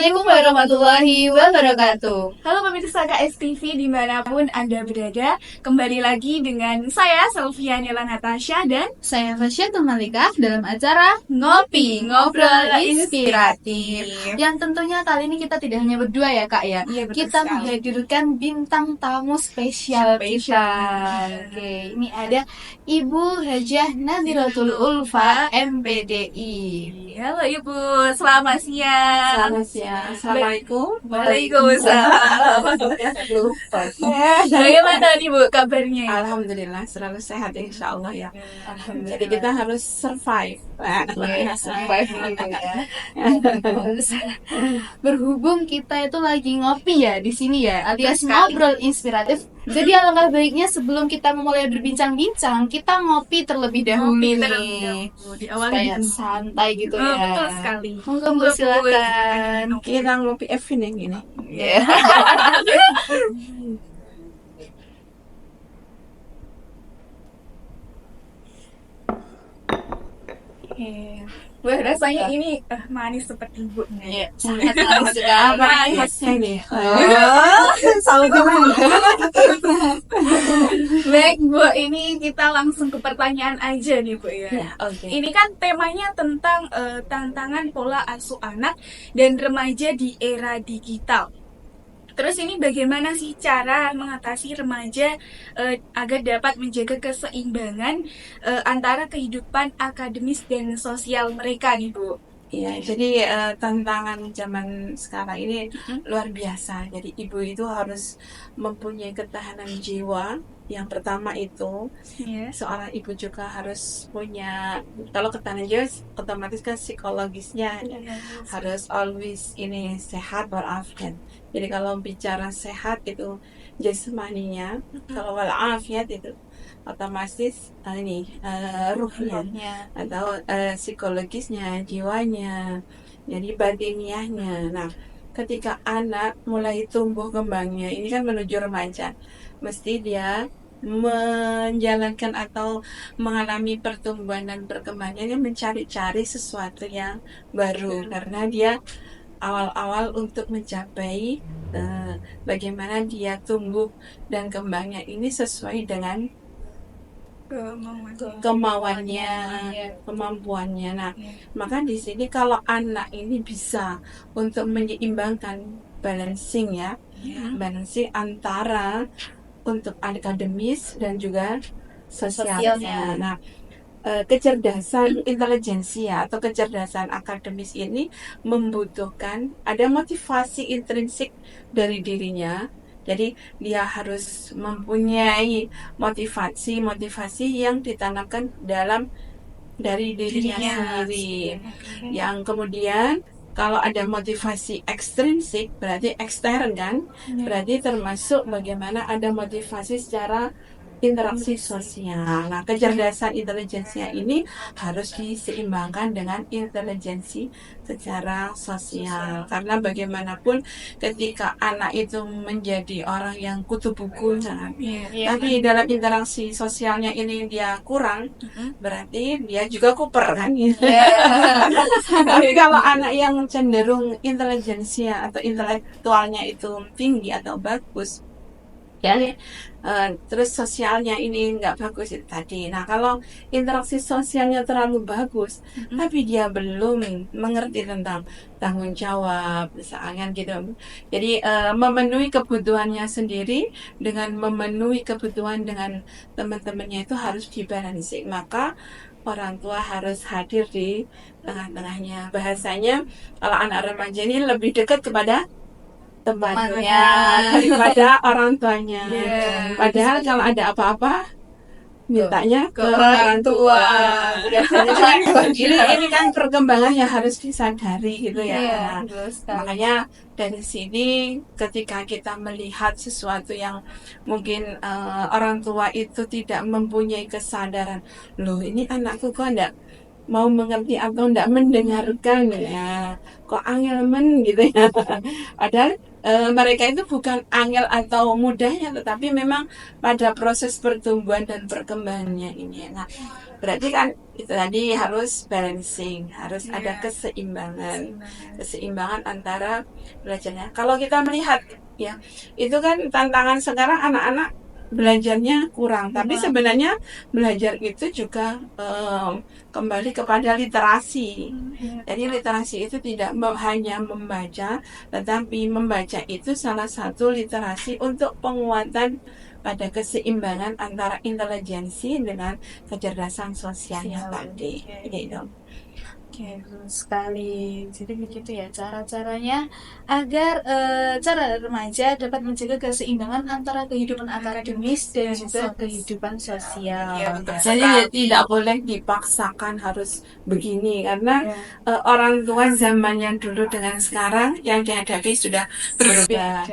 Assalamualaikum warahmatullahi wabarakatuh. Halo pemirsa KSTV dimanapun Anda berada. Kembali lagi dengan saya Selvia Nela Natasha dan Saya Fasya Malika dalam acara Ngobrol Inspiratif. Yang tentunya kali ini kita tidak hanya berdua ya Kak ya. Iya, betul Kita sekali. menghadirkan bintang tamu spesial kita. Oke, ini ada Ibu Hajah Nadiratul Ulfa MPDI. Halo Ibu, selamat siang. Selamat siang. Assalamualaikum. Waalaikumsalam. Lupa. Bagaimana nih Bu kabarnya? Alhamdulillah selalu sehat insya Allah ya. Jadi kita harus survive. Berhubung kita itu lagi ngopi ya di sini ya, alias ngobrol inspiratif. Jadi alangkah baiknya sebelum kita memulai berbincang-bincang, kita ngopi terlebih dahulu nih. Diawali Supaya santai gitu ya. betul sekali. Monggo silakan. Kita ngopi Evin yang ini. Ya. Wah, rasanya ini manis seperti Bu. Iya, sangat manis sekali. Apa khasnya ini? Tahu gimana? Baik Bu, ini kita langsung ke pertanyaan aja nih Bu ya. Ya, oke. Ini kan temanya tentang tantangan pola asuh anak dan remaja di era digital. Terus ini bagaimana sih cara mengatasi remaja agar dapat menjaga keseimbangan antara kehidupan akademis dan sosial mereka nih Bu? Ya, jadi tantangan zaman sekarang ini luar biasa. Jadi ibu itu harus mempunyai ketahanan jiwa. Yang pertama itu Iya. seorang ibu juga harus punya, kalau ketahanan jiwa otomatis kan psikologisnya harus always ini sehat walafiat. Jadi kalau bicara sehat itu jasmaninya, kalau walafiat itu otomatis ruhnya atau psikologisnya, jiwanya, jadi batiniahnya. Nah, ketika anak mulai tumbuh kembangnya, ini kan menuju remaja, mesti dia menjalankan atau mengalami pertumbuhan dan perkembangannya, mencari-cari sesuatu yang baru karena dia awal-awal untuk mencapai bagaimana dia tumbuh dan kembangnya ini sesuai dengan kemauannya, kemampuannya. Nah, maka di sini kalau anak ini bisa untuk menyeimbangkan balancing ya, balancing antara untuk akademis dan juga sosialnya. Nah, kecerdasan intelijensia atau kecerdasan akademis ini membutuhkan ada motivasi intrinsik dari dirinya. Jadi dia harus mempunyai motivasi yang ditanamkan dari dirinya sendiri. Yang kemudian kalau ada motivasi ekstrinsik berarti ekstern kan, berarti termasuk bagaimana ada motivasi secara interaksi sosial. Nah, kecerdasan intelijensia ini harus diseimbangkan dengan intelijensi secara sosial. Karena bagaimanapun ketika anak itu menjadi orang yang kutu buku, tapi dalam interaksi sosialnya ini dia kurang, berarti dia juga kuper kan? Tapi kalau anak yang cenderung intelijensia atau intelektualnya itu tinggi atau bagus, terus sosialnya ini nggak bagus itu tadi. Nah, kalau interaksi sosialnya terlalu bagus tapi dia belum mengerti tentang tanggung jawab misalnya gitu, jadi memenuhi kebutuhannya sendiri dengan memenuhi kebutuhan dengan teman-temannya itu harus dibalansing. Maka orang tua harus hadir di tengah-tengahnya. Bahasanya kalau anak remaja ini lebih dekat kepada temannya daripada orang tuanya. Padahal kalau ada apa-apa mintanya ke orang tua. Ini kan perkembangan yang harus disadari gitu ya. Makanya dari sini ketika kita melihat sesuatu yang mungkin orang tua itu tidak mempunyai kesadaran, loh ini anakku kok enggak mau mengerti atau tidak mendengarkan ya. Kok angel men gitu ya. Padahal mereka itu bukan angel atau mudahnya, tetapi memang pada proses pertumbuhan dan perkembangannya ini. Nah, berarti kan itu tadi harus balancing, harus ada keseimbangan antara belajarnya. Kalau kita melihat ya, itu kan tantangan sekarang anak-anak belajarnya kurang, tapi sebenarnya belajar itu juga kembali kepada literasi. Jadi literasi itu tidak hanya membaca, tetapi membaca itu salah satu literasi untuk penguatan pada keseimbangan antara intelijensi dengan kecerdasan sosialnya tadi. Gitu. Oke, betul sekali. Jadi begitu ya cara-caranya agar cara remaja dapat menjaga keseimbangan antara kehidupan akademis dan juga kehidupan sosial. Iya, betul. Jadi tidak boleh dipaksakan harus begini, karena orang tua zaman yang dulu dengan sekarang yang dihadapi sudah berbeda.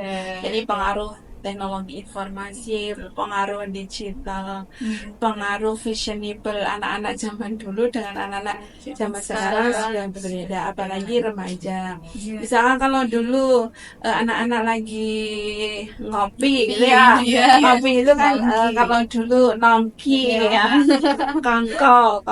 Jadi pengaruh teknologi informasi, pengaruh digital, pengaruh fashionable anak-anak zaman dulu dengan anak-anak zaman sekarang sudah berbeda, apalagi remaja. Misalkan kalau dulu anak-anak lagi ngopi gitu ya, ngopi itu kan kalau dulu nongki ya, kongko,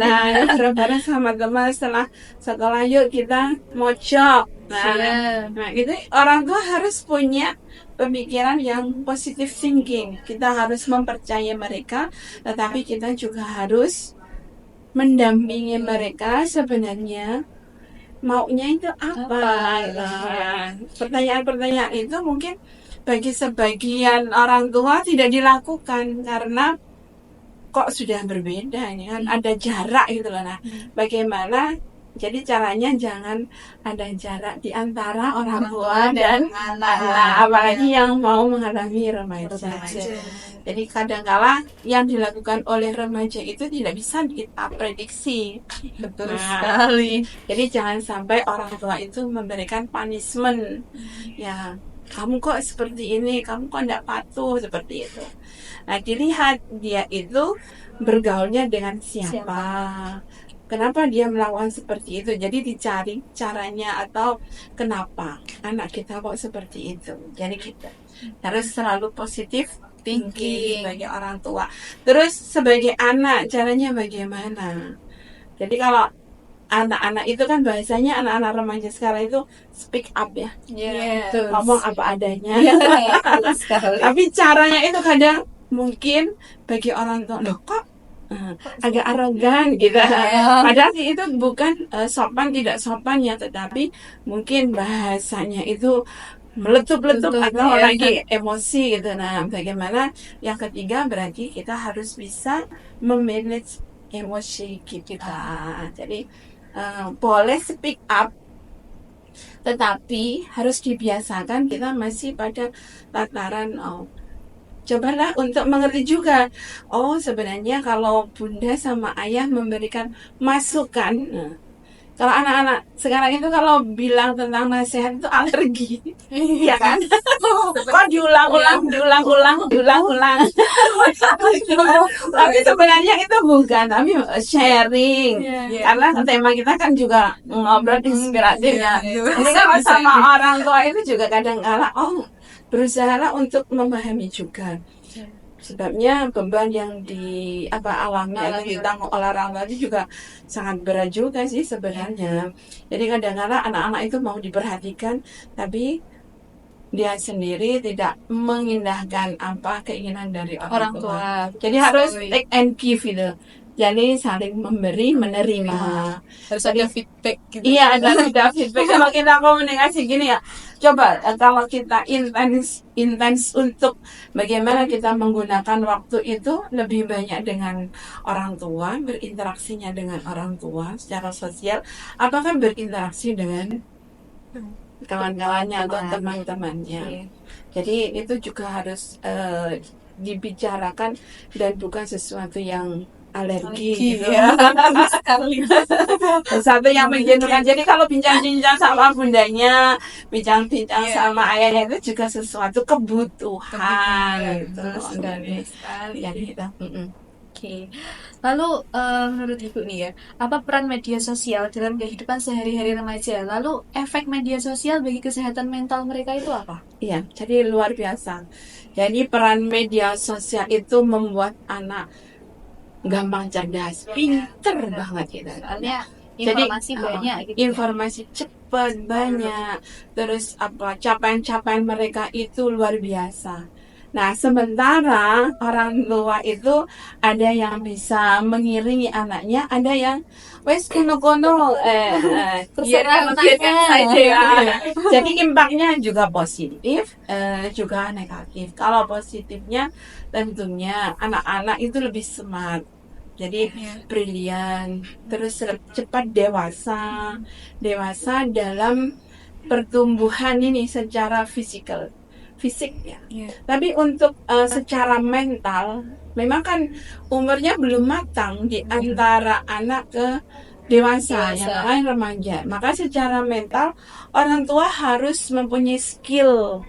nah bareng-bareng sama teman setelah sekolah yuk kita mojok. Nah itu orang tua harus punya pemikiran yang positive thinking. Kita harus mempercayai mereka, tetapi kita juga harus mendampingi mereka sebenarnya maunya itu apa. Pertanyaan-pertanyaan itu mungkin bagi sebagian orang tua tidak dilakukan karena kok sudah berbeda ini kan, ada jarak gitu loh. Nah, bagaimana? Jadi caranya jangan ada jarak di antara orang tua dan anak, apalagi yang mau mengalami remaja. Jadi kadang-kala yang dilakukan oleh remaja itu tidak bisa kita prediksi. Betul sekali. Jadi jangan sampai orang tua itu memberikan punishment. Ya, kamu kok seperti ini, kamu kok tidak patuh seperti itu. Nah, dilihat dia itu bergaulnya dengan siapa. Kenapa dia melakukan seperti itu? Jadi dicari caranya atau kenapa anak kita kok seperti itu. Jadi kita harus selalu positif thinking sebagai orang tua. Terus sebagai anak caranya bagaimana? Jadi kalau anak-anak itu kan bahasanya anak-anak remaja sekarang itu speak up ya. Ngomong apa adanya. Tapi caranya itu kadang mungkin bagi orang tua loh kok agak arogan gitu. Padahal itu bukan sopan tidak sopan ya, tetapi mungkin bahasanya itu meletup-letup atau lagi emosi gitu. Nah, bagaimana? Yang ketiga berarti kita harus bisa memanage emosi kita. Jadi boleh speak up, tetapi harus dibiasakan kita masih pada tataran cobalah untuk mengerti juga. Oh, sebenarnya kalau bunda sama ayah memberikan masukan. Kalau anak-anak sekarang itu kalau bilang tentang nasihat itu alergi. Iya kan? Kok diulang-ulang. Tapi sebenarnya itu bukan, tapi sharing. Karena tema kita kan juga ngobrol inspiratif ya. Jadi kan sama orang tua itu juga kadang-kala berusaha untuk memahami juga. Sebabnya beban yang alami atau ditanggung oleh orang tua itu juga sangat berat juga sih sebenarnya. Jadi kadang-kadang anak-anak itu mau diperhatikan, tapi dia sendiri tidak mengindahkan apa keinginan dari orang tua. Jadi harus take and give gitu. Jadi saling memberi menerima. Harus ada feedback gitu. Iya, ada feedback. Kalau kita komunikasi gini ya, coba kalau kita intens untuk bagaimana kita menggunakan waktu itu lebih banyak dengan orang tua, berinteraksinya dengan orang tua secara sosial, apakah berinteraksi dengan kawan-kawannya atau teman-temannya. Jadi itu juga harus dibicarakan dan bukan sesuatu yang alergi gitu. Satu yang menjenuhkan. Jadi kalau bincang-bincang sama bundanya, bincang-bincang sama ayahnya itu juga sesuatu kebutuhan gitu. Dan kita. Oke. Lalu menurut Ibu nih ya, apa peran media sosial dalam kehidupan sehari-hari remaja? Lalu efek media sosial bagi kesehatan mental mereka itu apa? Iya, jadi luar biasa. Jadi peran media sosial itu membuat anak gampang cerdas, pinter banget gitu. Soalnya Jadi informasi banyak gitu. informasi cepat banyak, terus capaian-capaian mereka itu luar biasa. Nah, sementara orang tua itu ada yang bisa mengiringi anaknya, ada yang wes kono-kono Terserah biarkan saja ya. Jadi impactnya juga positif, juga negatif. Kalau positifnya tentunya anak-anak itu lebih smart. Jadi brilian, terus cepat dewasa dalam pertumbuhan ini secara fisik ya. Tapi untuk secara mental, memang kan umurnya belum matang di antara anak ke dewasa, yang lain remaja. Maka secara mental orang tua harus mempunyai skill,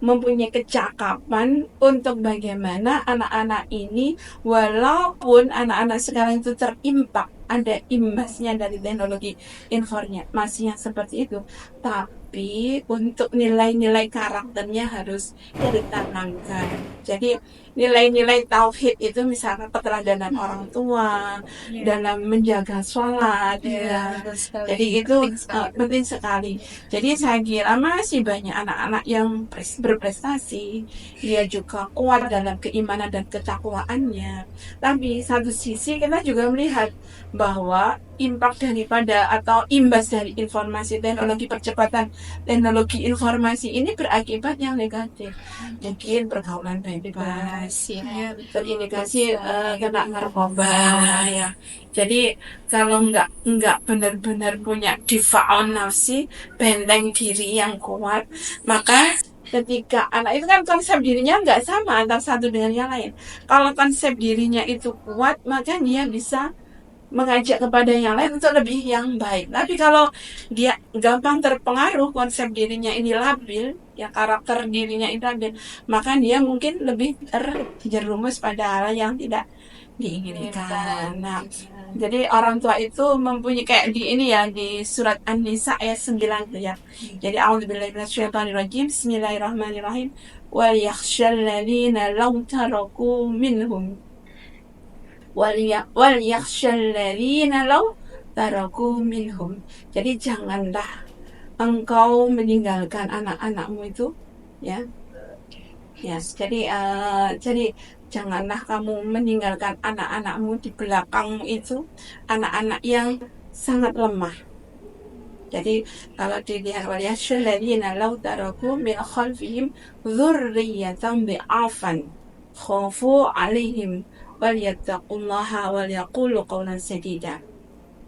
mempunyai kecakapan untuk bagaimana anak-anak ini, walaupun anak-anak sekarang itu terimpak ada imbasnya dari teknologi informasi yang seperti itu, tapi untuk nilai-nilai karakternya harus ditanamkan. Jadi nilai-nilai tauhid itu misalnya keteladanan orang tua dalam menjaga sholat, jadi itu penting sekali. Jadi saya kira masih banyak anak-anak yang berprestasi, dia juga kuat dalam keimanan dan ketakwaannya. Tapi satu sisi kita juga melihat bahwa impact daripada atau imbas dari informasi teknologi, percepatan teknologi informasi ini berakibat yang negatif. Mungkin pergaulan bebas, terindikasi kena narkoba ya. Jadi kalau nggak benar-benar punya difa'un nafsi, benteng diri yang kuat, maka ketika anak itu kan konsep dirinya nggak sama antara satu dengan yang lain. Kalau konsep dirinya itu kuat, maka dia bisa mengajak kepada yang lain untuk lebih yang baik. Tapi kalau dia gampang terpengaruh, konsep dirinya ini labil, ya karakter dirinya itu labil, maka dia mungkin lebih terjerumus pada hal yang tidak diinginkan. Nah, jadi orang tua itu mempunyai kayak di ini ya, di surat An-Nisa ayat 9 tuh ya. Jadi a'udzubillahi minasyaitonirrajim. Bismillahirrahmanirrahim. Wal yakhshal ladzina law taraku minhum wal yakhshal ladzina law taraku minhum. Jadi janganlah engkau meninggalkan anak-anakmu itu ya. Ya, jadi janganlah kamu meninggalkan anak-anakmu di belakangmu itu, anak-anak yang sangat lemah. Jadi kalau dilihat wal yakhshal ladzina law taraku min khalfihim dzurriyyatan dha'afan khafu 'alaihim wal yattaqullaha wal yaqulu qawlan sadida.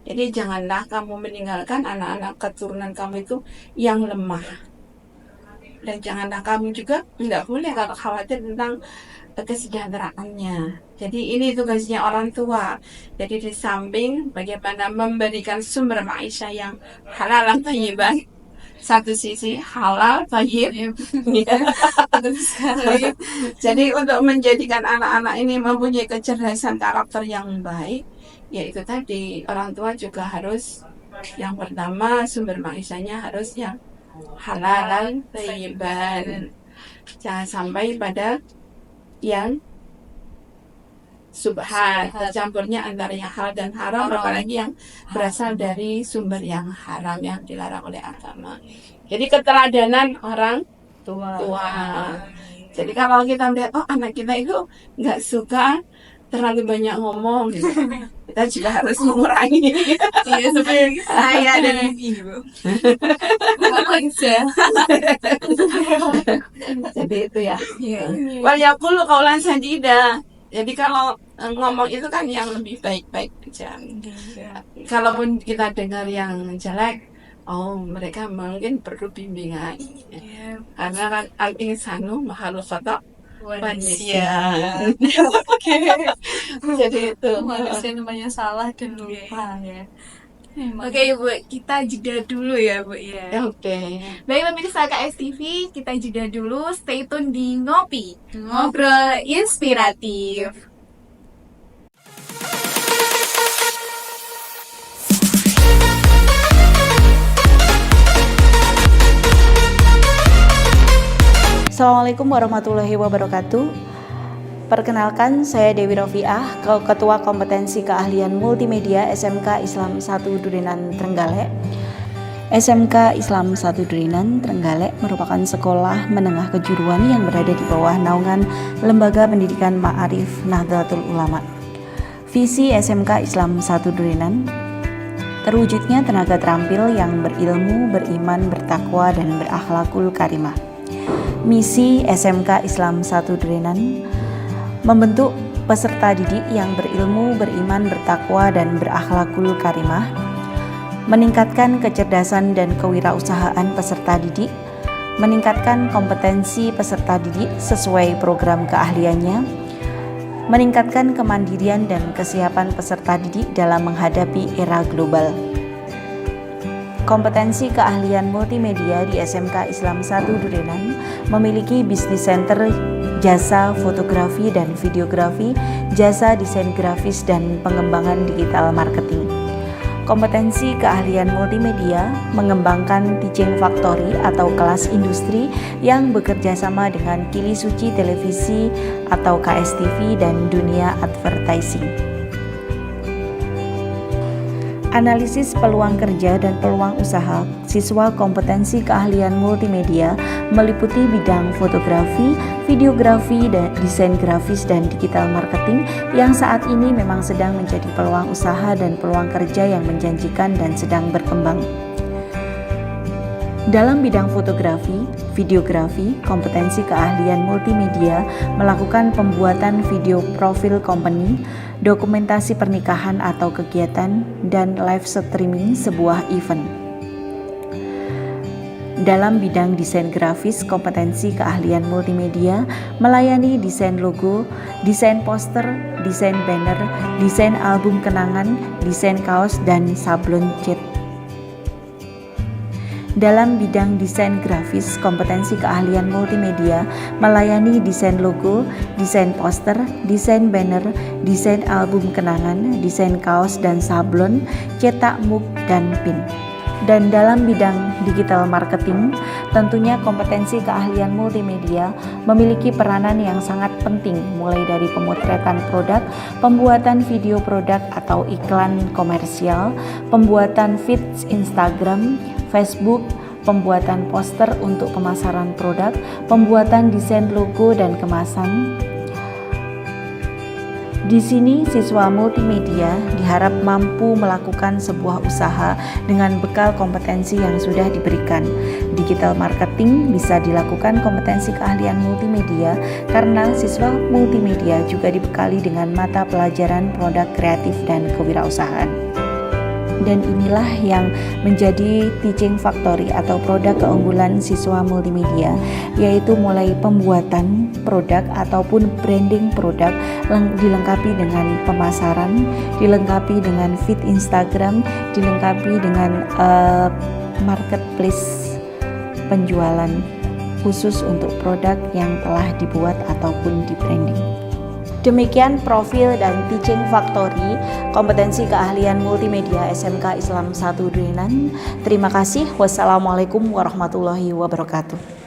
Jadi janganlah kamu meninggalkan anak-anak keturunan kamu itu yang lemah. Dan janganlah kamu juga tidak boleh kalau khawatir tentang kesejahteraannya. Jadi ini tugasnya orang tua. Jadi di samping bagaimana memberikan sumber maisha yang halal dan thayyiban, satu sisi halal thayyib. Jadi untuk menjadikan anak-anak ini mempunyai kecerdasan karakter yang baik, yaitu tadi orang tua juga harus yang pertama sumber maishanya harus yang halal dan thayyiban. Jangan sampai pada yang subhan, tercampurnya antara yang halal dan haram, apalagi yang berasal dari sumber yang haram yang dilarang oleh agama. Jadi keteladanan orang tua. Jadi kalau kita melihat anak kita itu nggak suka terlalu banyak ngomong gitu, kita juga harus mengurangi. Iya, seperti saya dan ibu. Jadi itu ya. Wal yaqulu qawlan sadida. Jadi kalau ngomong itu kan yang lebih baik-baik aja. Kalaupun kita dengar yang jelek, mereka mungkin perlu bimbingan. Karena kan al-insanu makhluk khata' manusia. Jadi itu manusia namanya salah dan lupa ya. Oke Ibu, kita jeda dulu ya Bu ya. Oke. Baik pemirsa KSTV, kita jeda dulu. Stay tune di Ngopi, ngobrol inspiratif. Assalamualaikum warahmatullahi wabarakatuh. Perkenalkan, saya Dewi Rofiah, Ketua Kompetensi Keahlian Multimedia SMK Islam 1 Durinan Trenggalek. SMK Islam 1 Durinan Trenggalek merupakan sekolah menengah kejuruan yang berada di bawah naungan Lembaga Pendidikan Ma'arif Nahdlatul Ulama. Visi SMK Islam 1 Durinan: terwujudnya tenaga terampil yang berilmu, beriman, bertakwa, dan berakhlakul karimah. Misi SMK Islam 1 Durinan: membentuk peserta didik yang berilmu, beriman, bertakwa, dan berakhlakul karimah, meningkatkan kecerdasan dan kewirausahaan peserta didik, meningkatkan kompetensi peserta didik sesuai program keahliannya, meningkatkan kemandirian dan kesiapan peserta didik dalam menghadapi era global. Kompetensi keahlian multimedia di SMK Islam 1 Durinan memiliki bisnis center jasa fotografi dan videografi, jasa desain grafis, dan pengembangan digital marketing. Kompetensi keahlian multimedia mengembangkan teaching factory atau kelas industri yang bekerja sama dengan Kili Suci Televisi atau KSTV dan dunia advertising. Analisis peluang kerja dan peluang usaha siswa kompetensi keahlian multimedia meliputi bidang fotografi, videografi, dan desain grafis dan digital marketing yang saat ini memang sedang menjadi peluang usaha dan peluang kerja yang menjanjikan dan sedang berkembang. Dalam bidang fotografi, videografi, kompetensi keahlian multimedia melakukan pembuatan video profil company, dokumentasi pernikahan atau kegiatan, dan live streaming sebuah event. Dalam bidang desain grafis, kompetensi keahlian multimedia melayani desain logo, desain poster, desain banner, desain album kenangan, desain kaos, dan sablon cat. Dalam bidang desain grafis, kompetensi keahlian multimedia melayani desain logo, desain poster, desain banner, desain album kenangan, desain kaos dan sablon, cetak mug, dan pin. Dan dalam bidang digital marketing, tentunya kompetensi keahlian multimedia memiliki peranan yang sangat penting, mulai dari pemotretan produk, pembuatan video produk atau iklan komersial, pembuatan feeds Instagram, Facebook, pembuatan poster untuk pemasaran produk, pembuatan desain logo dan kemasan. Di sini siswa multimedia diharap mampu melakukan sebuah usaha dengan bekal kompetensi yang sudah diberikan. Digital marketing bisa dilakukan kompetensi keahlian multimedia karena siswa multimedia juga dibekali dengan mata pelajaran produk kreatif dan kewirausahaan. Dan inilah yang menjadi teaching factory atau produk keunggulan siswa multimedia, yaitu mulai pembuatan produk ataupun branding produk, dilengkapi dengan pemasaran, dilengkapi dengan feed Instagram, dilengkapi dengan marketplace penjualan khusus untuk produk yang telah dibuat ataupun di branding. Demikian profil dan teaching factory kompetensi keahlian multimedia SMK Islam 1 Durinan. Terima kasih. Wassalamualaikum warahmatullahi wabarakatuh.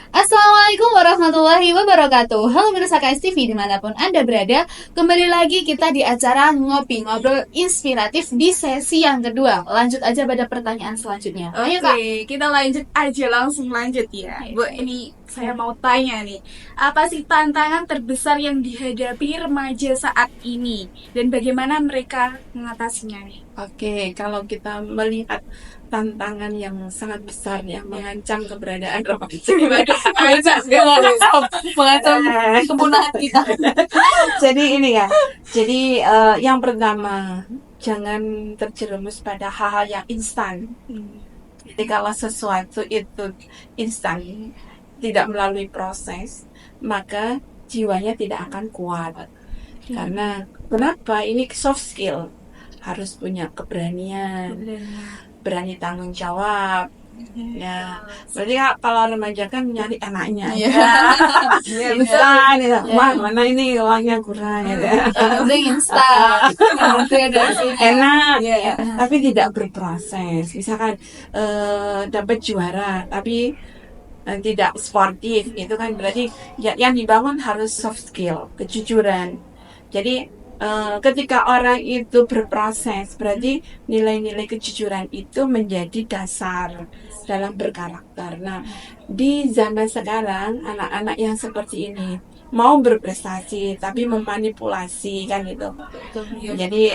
Assalamualaikum warahmatullahi wabarakatuh. Halo pemirsa KSTV dimanapun Anda berada, kembali lagi kita di acara Ngopi Ngobrol Inspiratif di sesi yang kedua. Lanjut aja pada pertanyaan selanjutnya. Ayo Kak. Oke, kita lanjut aja, langsung lanjut ya. Bu, ini saya mau tanya nih, apa sih tantangan terbesar yang dihadapi remaja saat ini dan bagaimana mereka mengatasinya nih? Oke, kalau kita melihat tantangan yang sangat besar yang mengancam keberadaan remaja, mengancam kepunahan kita. jadi ini ya, jadi yang pertama, jangan terjerumus pada hal-hal yang instan. Jadi kalau sesuatu itu instan, tidak melalui proses, maka jiwanya tidak akan kuat. Karena kenapa? Ini soft skill, harus punya keberanian, berani tanggung jawab. Ya, berarti kalau remaja kan nyari enaknya. Instan, ya. Wah, mana ini uangnya kurang ya. Penting instan. Enak, tapi tidak berproses. Misalkan dapat juara, tapi tidak sportif, itu kan berarti yang dibangun harus soft skill, kejujuran. Jadi ketika orang itu berproses, berarti nilai-nilai kejujuran itu menjadi dasar dalam berkarakter. Nah, di zaman sekarang anak-anak yang seperti ini mau berprestasi tapi memanipulasi kan gitu. Jadi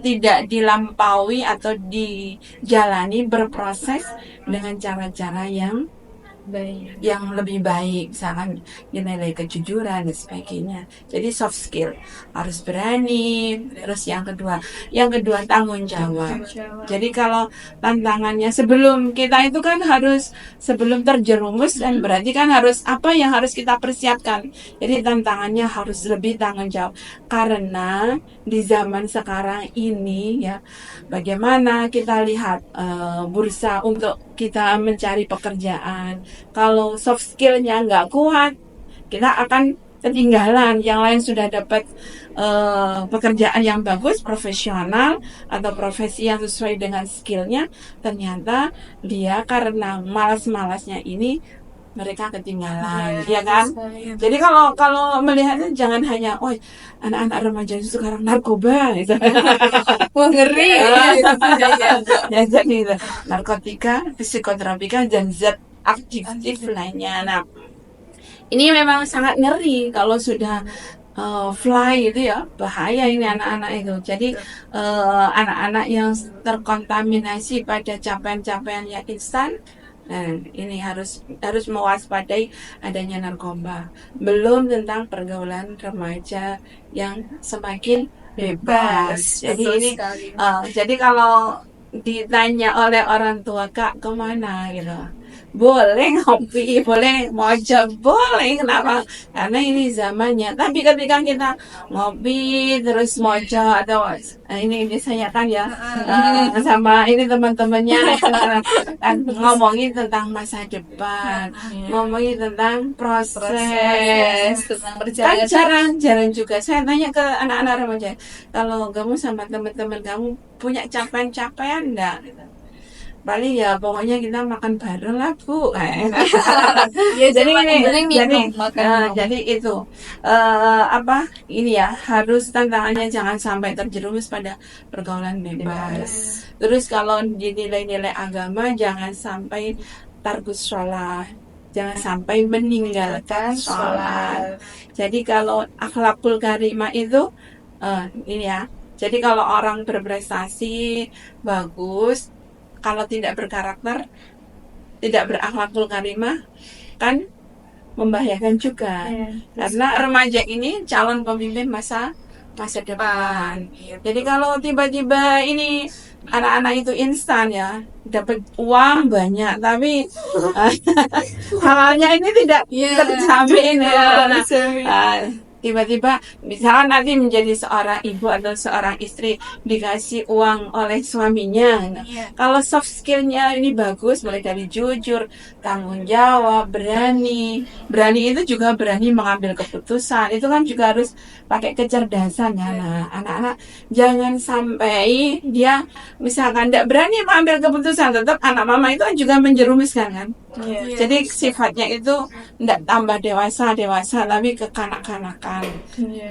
tidak dilampaui atau dijalani berproses dengan cara-cara yang lebih baik, misalkan nilai kejujuran dan sebagainya. Jadi soft skill harus berani. Terus yang kedua tanggung jawab. Jadi kalau tantangannya sebelum kita itu kan harus sebelum terjerumus, dan berarti kan harus apa yang harus kita persiapkan. Jadi tantangannya harus lebih tanggung jawab, karena di zaman sekarang ini ya, bagaimana kita lihat bursa untuk kita mencari pekerjaan. Kalau soft skill-nya nggak kuat, kita akan ketinggalan. Yang lain sudah dapat pekerjaan yang bagus, profesional, atau profesi yang sesuai dengan skill-nya. Ternyata dia karena malas-malasnya ini, mereka ketinggalan, ya kan? Jadi kalau melihatnya jangan hanya, oh anak-anak remaja itu sekarang narkoba, gitu. Wah, ngeri. Ya, jadi narkotika, psikotropika, dan zat aktif lainnya. Nah, ini memang sangat ngeri kalau sudah fly itu ya, bahaya ini anak-anak itu. Jadi anak-anak yang terkontaminasi pada capaian-capaian yang instan, nah ini harus mewaspadai adanya narkoba. Belum tentang pergaulan remaja yang semakin bebas. Jadi ini jadi kalau ditanya oleh orang tua, Kak kemana gitu, boleh ngopi, boleh mojok, boleh, kenapa? Karena ini zamannya. Tapi ketika kita ngopi terus mojok atau ini saya kan ya sama ini teman-temannya kan ngomongin tentang masa depan, ngomongin tentang proses, tentang kan perjalanan. jarang juga saya tanya ke anak-anak remaja, kalau kamu sama teman-teman kamu punya capaian enggak? Paling ya pokoknya kita makan bareng lah Bu. Ya, jadi itu ini ya, harus tantangannya jangan sampai terjerumus pada pergaulan bebas. Terus kalau di nilai-nilai agama jangan sampai tarkus sholat, jangan sampai meninggalkan sholat. Jadi kalau akhlakul karimah itu ini ya. Jadi kalau orang berprestasi bagus, kalau tidak berkarakter, tidak berakhlakul karimah, kan membahayakan juga. Karena remaja ini calon pemimpin masa depan. Jadi kalau tiba-tiba ini anak-anak itu instan ya, dapat uang banyak, tapi halalnya ini tidak terjamin ya. Tiba-tiba misalkan nanti menjadi seorang ibu atau seorang istri dikasih uang oleh suaminya. Nah, kalau soft skillnya ini bagus, mulai dari jujur, tanggung jawab, berani itu juga berani mengambil keputusan. Itu kan juga harus pakai kecerdasan ya. Nah, anak-anak jangan sampai dia misalkan tidak berani mengambil keputusan, tetap anak mama itu juga menjerumuskan kan. Jadi sifatnya itu tidak tambah dewasa tapi kekanak-kanakan,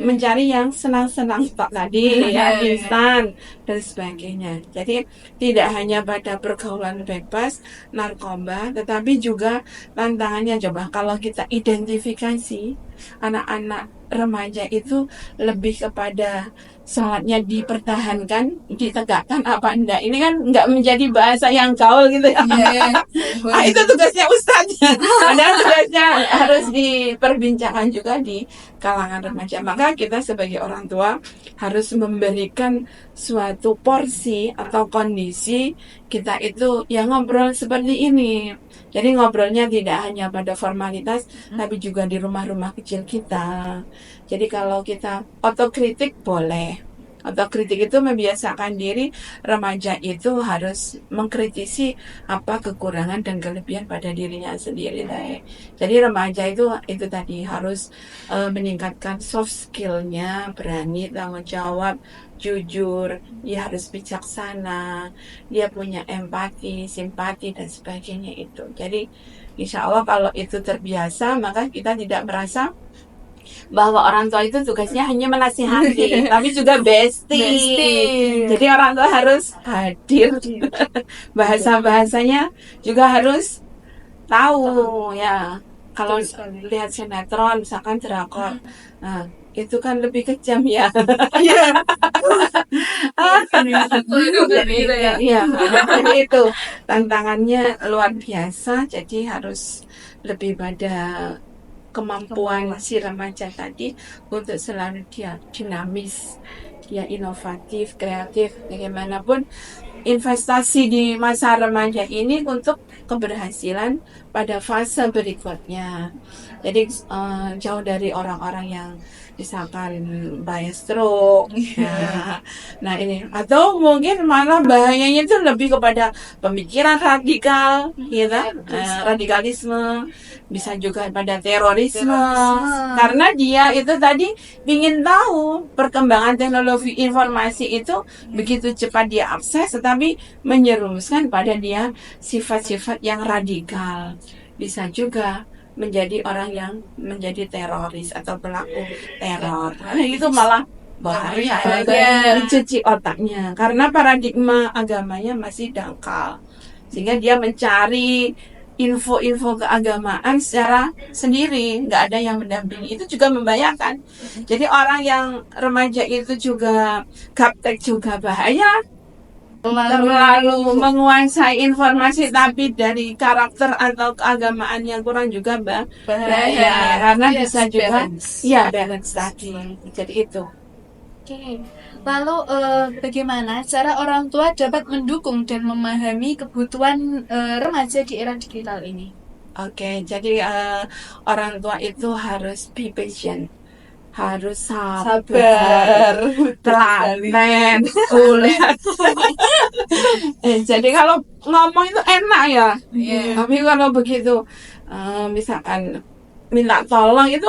mencari yang senang-senang tadi, ya, instan dan sebagainya. Jadi tidak hanya pada pergaulan bebas narkoba, tetapi juga tantangannya. Coba kalau kita identifikasi anak-anak remaja itu lebih kepada sholatnya dipertahankan, ditegakkan apa enggak. Ini kan enggak menjadi bahasa yang gaul gitu ya. Itu tugasnya Ustadz. Padahal tugasnya harus diperbincangkan juga di kalangan remaja. Maka kita sebagai orang tua harus memberikan suatu porsi atau kondisi kita itu yang ngobrol seperti ini. Jadi ngobrolnya tidak hanya pada formalitas, tapi juga di rumah-rumah kecil kita. Jadi kalau kita otokritik boleh. Otokritik itu membiasakan diri remaja itu harus mengkritisi apa kekurangan dan kelebihan pada dirinya sendiri. Jadi remaja itu tadi harus meningkatkan soft skill-nya, berani tanggung jawab, jujur, dia harus bijaksana, dia punya empati, simpati dan sebagainya itu. Jadi insya Allah kalau itu terbiasa, maka kita tidak merasa bahwa orang tua itu tugasnya hanya menasihati, tapi juga bestie. Jadi orang tua harus hadir, bahasa-bahasanya juga harus tahu ya. Kalau lihat sinetron, misalkan drakor, nah, itu kan lebih kejam ya. Jadi itu tantangannya luar biasa. Jadi harus lebih pada kemampuan si remaja tadi untuk selalu dia dinamis, dia inovatif, kreatif, bagaimanapun investasi di masa remaja ini untuk keberhasilan pada fase berikutnya. Jadi jauh dari orang-orang yang misalkan bahaya stroke, nah ini, atau mungkin malah bahayanya itu lebih kepada pemikiran radikal, gitu, radikalisme, bisa juga pada terorisme, karena dia itu tadi ingin tahu perkembangan teknologi informasi itu begitu cepat dia akses, tetapi menyerumuskan pada dia sifat-sifat yang radikal, bisa juga menjadi orang yang menjadi teroris atau pelaku teror. Itu malah bahaya, mencuci otaknya karena paradigma agamanya masih dangkal, sehingga dia mencari info-info keagamaan secara sendiri, nggak ada yang mendampingi. Itu juga membahayakan. Jadi orang yang remaja itu juga gaptek juga bahaya, terlalu menguasai informasi tapi dari karakter atau keagamaan yang kurang juga bahaya, karena bisa juga balance tadi. Jadi itu. Oke. Lalu bagaimana cara orang tua dapat mendukung dan memahami kebutuhan remaja di era digital ini? Oke, jadi orang tua itu harus be patient, harus sabar, telaten, kuliah. Jadi kalau ngomong itu enak ya, tapi kalau begitu misalkan minta tolong itu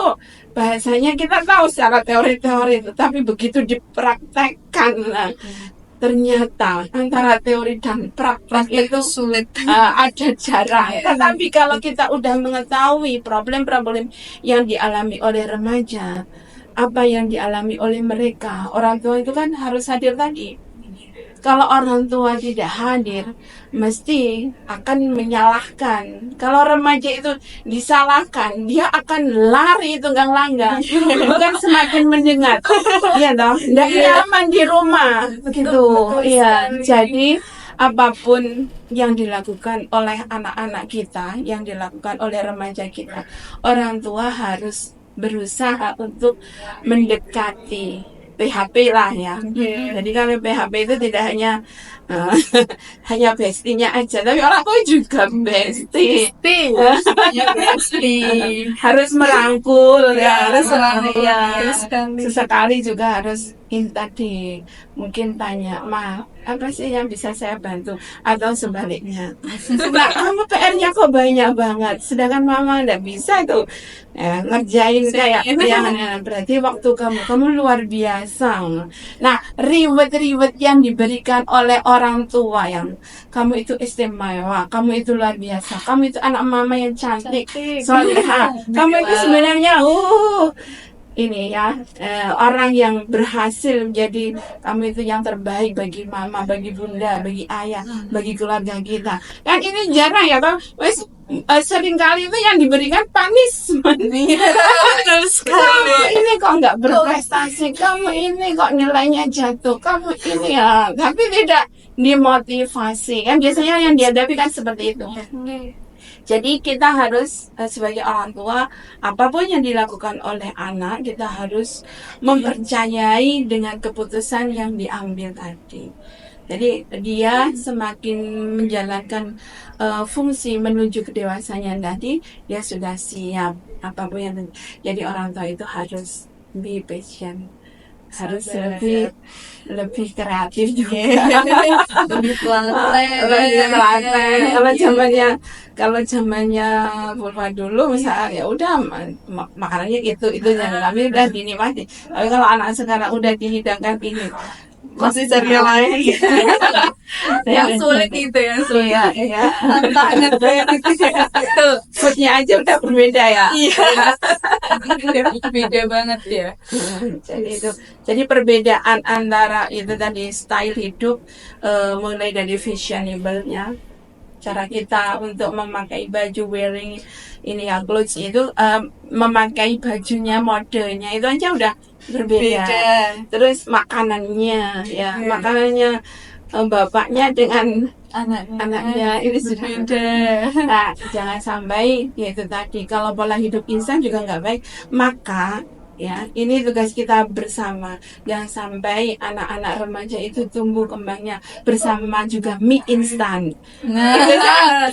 bahasanya kita tahu secara teori-teori, tapi begitu dipraktekkan, ternyata antara teori dan praktek itu sulit, ada jarak. Tetapi kalau kita udah mengetahui problem-problem yang dialami oleh remaja, apa yang dialami oleh mereka, orang tua itu kan harus hadir tadi. Kalau orang tua tidak hadir, mesti akan menyalahkan. Kalau remaja itu disalahkan, dia akan lari tunggang langgang, bukan semakin mendengar. Iya dong, tidak nyaman di rumah, begitu. Iya, jadi apapun yang dilakukan oleh anak-anak kita, yang dilakukan oleh remaja kita, orang tua harus berusaha untuk mendekati. PHP lah ya. Jadi kalau PHP itu tidak hanya hanya bestinya aja, tapi orang tua juga bestie. Harus merangkul, harus sesekali juga harus tadi mungkin tanya, Ma, apa sih yang bisa saya bantu? Atau sebaliknya, Nah, kamu PR-nya kok banyak banget, sedangkan Mama nggak bisa tuh ngerjain kayak yang berarti waktu kamu luar biasa. Nah, reward yang diberikan oleh orang tua yang kamu itu istimewa, kamu itu luar biasa, kamu itu anak Mama yang cantik, solehah, kamu itu sebenarnya ini ya orang yang berhasil menjadi kamu itu yang terbaik bagi Mama, bagi Bunda, bagi Ayah, bagi keluarga kita. Kan ini jarang ya, toh. Wes sering kali itu yang diberikan punishment. Kamu ini kok nggak berprestasi, kamu ini kok nilainya jatuh, kamu ini ya, tapi tidak dimotivasi. Kan biasanya yang dihadapi kan seperti itu. Jadi kita harus sebagai orang tua, apapun yang dilakukan oleh anak, kita harus mempercayai dengan keputusan yang diambil tadi. Jadi dia semakin menjalankan fungsi menuju kedewasanya tadi, dia sudah siap apapun yang jadi orang tua itu harus be patient, harus lebih kreatif juga, lebih telaten. Kalau zamannya Purba dulu misalnya ya udah makanannya itu yang kami udah dinikmati. Tapi kalau anak sekarang udah dihidangkan ini Masih cari yang lain. Yang sulit itu, yang sulit. Iya. Tantangan Itu Foodnya aja udah berbeda ya. beda banget ya. Jadi perbedaan antara itu tadi style hidup mulai dari fashionable-nya, cara kita untuk memakai baju wearing ini ya clothes itu memakai bajunya, modenya itu aja udah berbeda. Terus makanannya ya, makanannya bapaknya dengan anaknya ini sudah beda. Nah, jangan sampai yaitu tadi kalau pola hidup instan juga nggak baik, maka ya ini tugas kita bersama. Jangan sampai anak-anak remaja itu tumbuh kembangnya bersama juga mie instan. Itu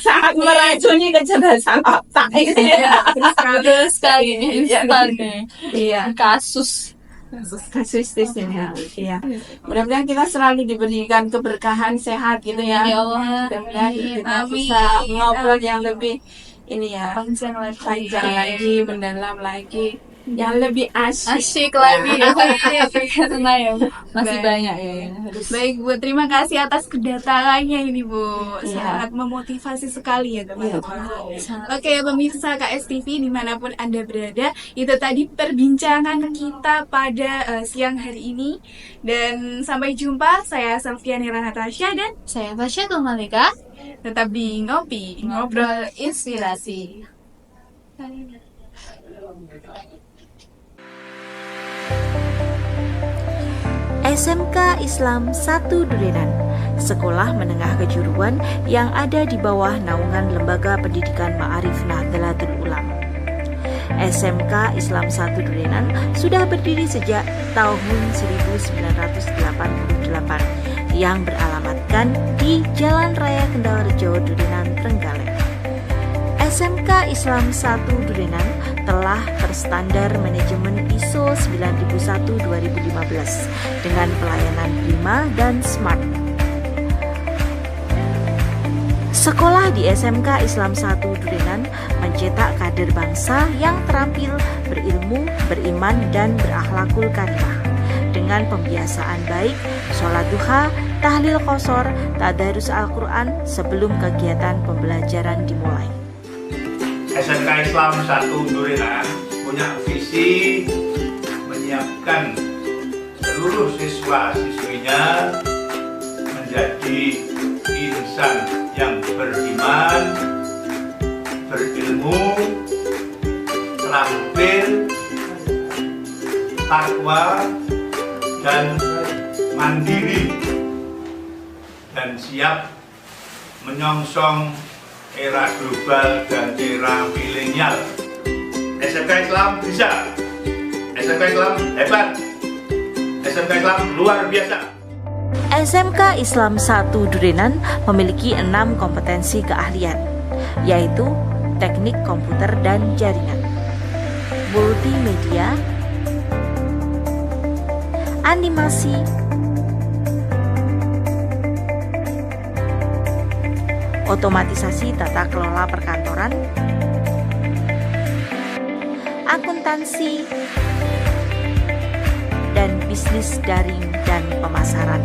sangat meracuni kecerdasan otak. Betul sekali. Instan nih. Iya. Kasus Kasuistisnya, iya. Mudah-mudahan kita selalu diberikan keberkahan, sehat gitu ya. Ya Allah. Mudah-mudahan kita bisa ngobrol yang lebih ini ya, Panjang lagi, mendalam lagi, yang lebih asyik lagi. Karena ya masih Baik. banyak ya. Baik Bu, terima kasih atas kedatangannya ini Bu. Iya. Sangat memotivasi sekali ya teman-teman. Sangat. Oke pemirsa KSTV dimanapun Anda berada, itu tadi perbincangan kita pada siang hari ini. Dan sampai jumpa, saya Selvianira Natasha dan Saya Fasya Malika. tetap di Ngopi, Ngobrol Inspirasi. SMK Islam 1 Durenan, sekolah menengah kejuruan yang ada di bawah naungan Lembaga Pendidikan Ma'arif Nahdlatul Ulama. SMK Islam 1 Durenan sudah berdiri sejak tahun 1988 yang beralamatkan di Jalan Raya Kendal Rejo, Durenan, Trenggalek. SMK Islam 1 Durenan telah berstandar manajemen ISO 9001-2015 dengan pelayanan prima dan smart. Sekolah di SMK Islam 1 Durenan mencetak kader bangsa yang terampil, berilmu, beriman, dan berakhlakul karimah dengan pembiasaan baik, sholat duha, tahlil qosor, tadarus Al-Quran sebelum kegiatan pembelajaran dimulai. SMK Islam 1 Durenan punya visi menyiapkan seluruh siswa-siswinya menjadi insan yang beriman, berilmu, terampil, takwa, dan mandiri, dan siap menyongsong era global dan era milenial. SMK Islam bisa, SMK Islam hebat, SMK Islam luar biasa. SMK Islam 1 Durenan memiliki 6 kompetensi keahlian, yaitu teknik komputer dan jaringan, multimedia, animasi, otomatisasi tata kelola perkantoran, akuntansi, dan bisnis daring dan pemasaran.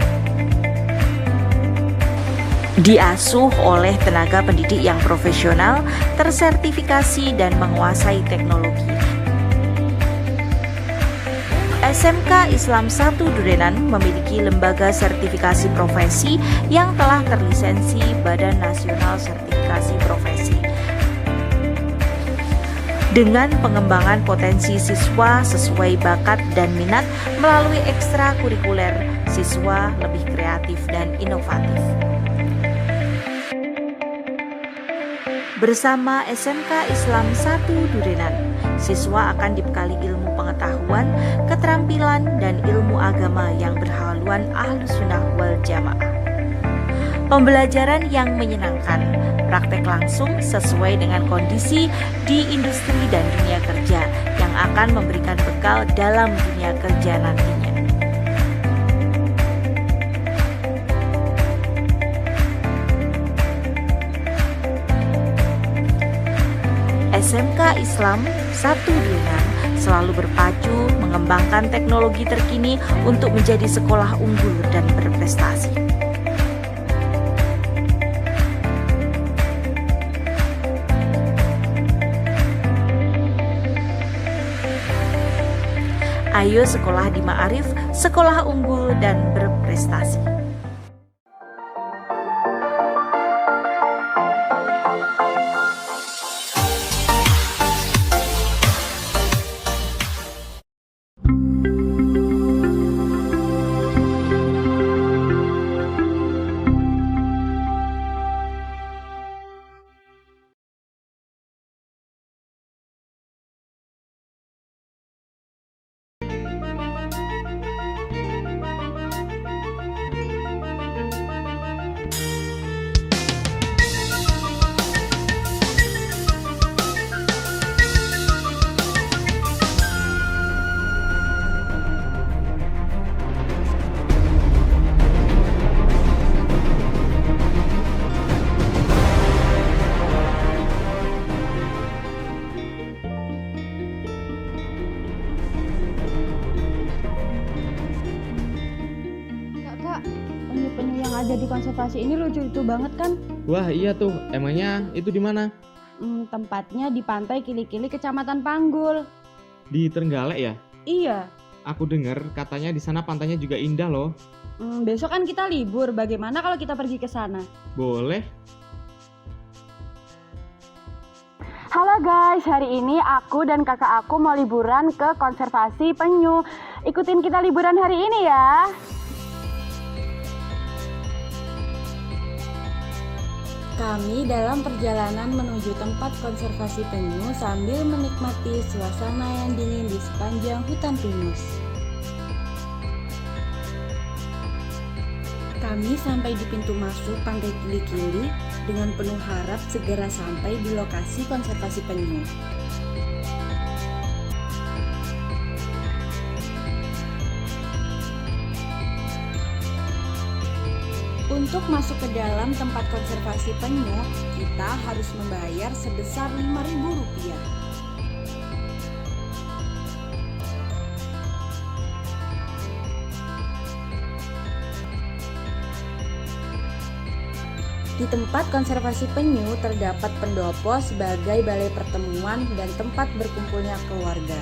Diasuh oleh tenaga pendidik yang profesional, tersertifikasi, dan menguasai teknologi. SMK Islam 1 Durenan memiliki lembaga sertifikasi profesi yang telah terlisensi Badan Nasional Sertifikasi Profesi. Dengan pengembangan potensi siswa sesuai bakat dan minat melalui ekstrakurikuler, siswa lebih kreatif dan inovatif. Bersama SMK Islam 1 Durenan, siswa akan dibekali ilmu pengetahuan, keterampilan, dan ilmu agama yang berhaluan Ahlus Sunnah wal Jamaah. Pembelajaran yang menyenangkan, praktek langsung sesuai dengan kondisi di industri dan dunia kerja yang akan memberikan bekal dalam dunia kerja nantinya. SMK Islam 1 Durenan selalu berpacu mengembangkan teknologi terkini untuk menjadi sekolah unggul dan berprestasi. Ayo sekolah di Ma'arif, sekolah unggul dan berprestasi. Penyu-penyu yang ada di konservasi ini lucu-lucu banget kan? Wah iya tuh, emangnya itu di mana? Tempatnya di Pantai Kili-Kili, Kecamatan Panggul. Di Trenggalek ya? Iya. Aku dengar katanya di sana pantainya juga indah loh. Besok kan kita libur, bagaimana kalau kita pergi ke sana? Boleh. Halo guys, hari ini aku dan kakak aku mau liburan ke konservasi penyu. Ikutin kita liburan hari ini ya. Kami dalam perjalanan menuju tempat konservasi penyu sambil menikmati suasana yang dingin di sepanjang hutan pinus. Kami sampai di pintu masuk Pantai Kili-Kili dengan penuh harap segera sampai di lokasi konservasi penyu. Untuk masuk ke dalam tempat konservasi penyu, kita harus membayar sebesar Rp5.000. Di tempat konservasi penyu terdapat pendopo sebagai balai pertemuan dan tempat berkumpulnya keluarga.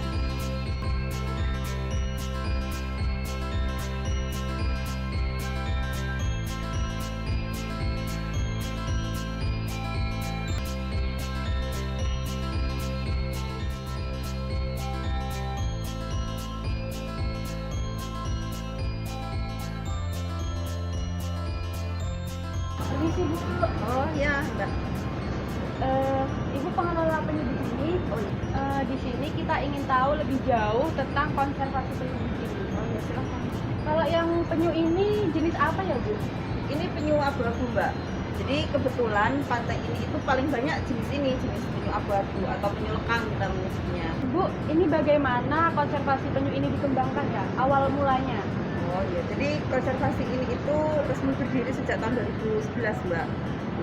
Oh ya, enggak. Ibu pengelola penyu di sini. Di sini kita ingin tahu lebih jauh tentang konservasi penyu di sini. Oh ya, silakan. Kalau yang penyu ini jenis apa ya Bu? Ini penyu abu-abu, Mbak. Jadi kebetulan pantai ini itu paling banyak jenis ini, jenis penyu abu-abu atau penyu lekang kita menyebutnya. Bu, ini bagaimana konservasi penyu ini dikembangkan ya? Awal mulanya? Oh iya, jadi konservasi ini itu resmi berdiri sejak tahun 2011, Mbak.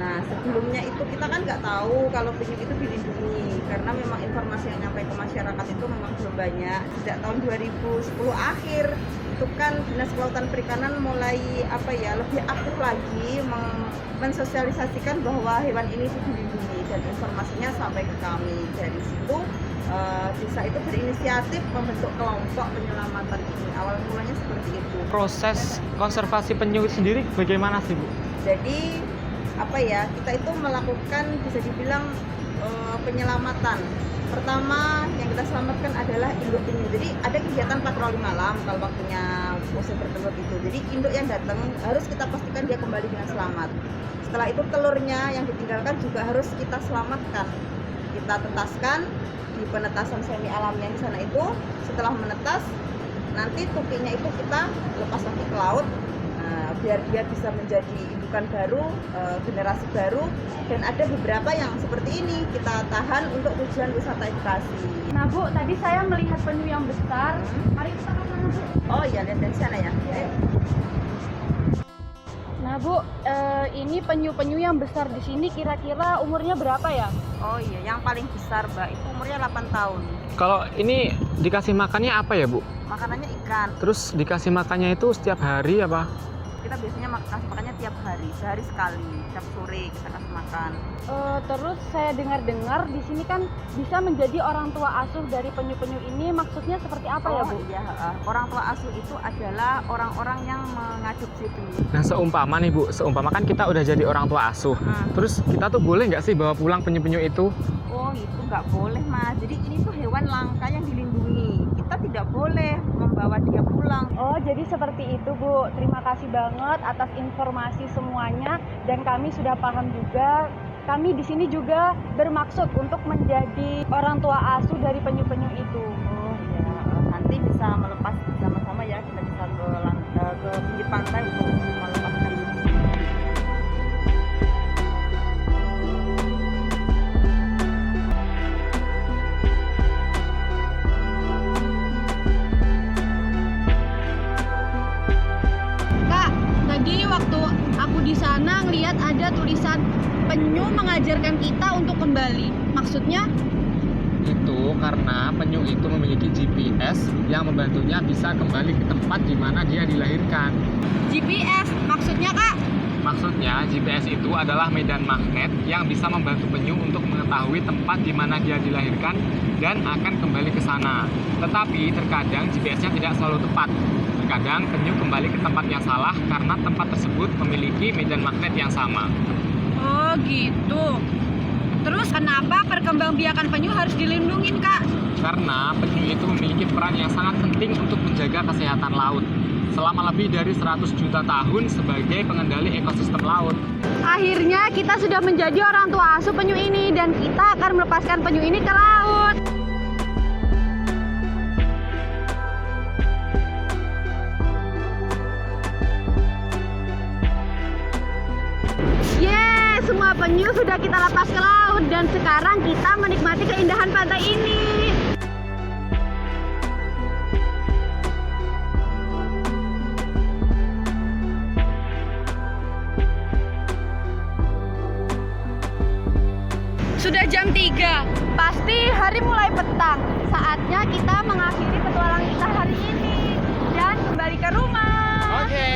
Nah, sebelumnya itu kita kan nggak tahu kalau penyu itu dilindungi karena memang informasi yang nyampe ke masyarakat itu memang belum banyak. Sejak tahun 2010 akhir itu kan Dinas Kelautan Perikanan mulai lebih aktif lagi mensosialisasikan bahwa hewan ini itu dilindungi dan informasinya sampai ke kami. Dari situ desa itu berinisiatif membentuk kelompok penyelamatan ini. Awal mulanya seperti itu. Proses konservasi penyu itu sendiri bagaimana sih, Bu? Jadi kita itu melakukan bisa dibilang penyelamatan. Pertama yang kita selamatkan adalah induk penyu. Jadi ada kegiatan patroli malam kalau waktunya musim bertelur itu. Jadi induk yang datang harus kita pastikan dia kembali dengan selamat. Setelah itu telurnya yang ditinggalkan juga harus kita selamatkan. Kita tetaskan di penetasan semi alamnya di sana itu. Setelah menetas, nanti tukinya itu kita lepas lagi ke laut. Biar dia bisa menjadi indukan baru, generasi baru, dan ada beberapa yang seperti ini kita tahan untuk tujuan wisata edukasi. Nah Bu, tadi saya melihat penyu yang besar. Mari kita ke sana Bu. Oh iya, lihat dari sana ya. Ayo. Nah Bu, ini penyu-penyu yang besar di sini kira-kira umurnya berapa ya? Oh iya, yang paling besar Mbak itu umurnya 8 tahun. Kalau ini dikasih makannya apa ya, Bu? Makanannya ikan. Terus dikasih makannya itu setiap hari apa? Kita biasanya kasih makannya tiap hari, sehari sekali, tiap sore kita kasih makan. Terus saya dengar-dengar di sini kan bisa menjadi orang tua asuh dari penyu-penyu ini. Maksudnya seperti apa ya Bu? Iya, orang tua asuh itu adalah orang-orang yang mengadopsi penyu. Nah, seumpama nih Bu, seumpama kan kita udah jadi orang tua asuh. Terus kita tuh boleh nggak sih bawa pulang penyu-penyu itu? Oh, itu nggak boleh Mas. Jadi ini tuh hewan langka yang dilindungi. Kita tidak boleh membawa dia pulang. Oh, jadi seperti itu Bu. Terima kasih banget atas informasi semuanya dan kami sudah paham juga. Kami di sini juga bermaksud untuk menjadi orang tua asuh dari penyu-penyu itu. Oh ya, nanti bisa melepas bersama-sama ya. Kita bisa ke pinggir pantai untuk melepaskan. Tadi waktu aku di sana ngelihat ada tulisan penyu mengajarkan kita untuk kembali. Maksudnya? Itu karena penyu itu memiliki GPS yang membantunya bisa kembali ke tempat di mana dia dilahirkan. GPS, maksudnya Kak? Maksudnya GPS itu adalah medan magnet yang bisa membantu penyu untuk mengetahui tempat di mana dia dilahirkan dan akan kembali ke sana. Tetapi terkadang GPS-nya tidak selalu tepat. Terkadang penyu kembali ke tempat yang salah karena tempat tersebut memiliki medan magnet yang sama. Oh gitu. Terus kenapa perkembangbiakan penyu harus dilindungi Kak? Karena penyu itu memiliki peran yang sangat penting untuk menjaga kesehatan laut selama lebih dari 100 juta tahun sebagai pengendali ekosistem laut. Akhirnya kita sudah menjadi orang tua asuh penyu ini dan kita akan melepaskan penyu ini ke laut. Yeay, semua penyu sudah kita lepas ke laut dan sekarang kita menikmati keindahan pantai ini. Sudah jam 3, pasti hari mulai petang. Saatnya kita mengakhiri petualangan kita hari ini dan kembali ke rumah. Oke.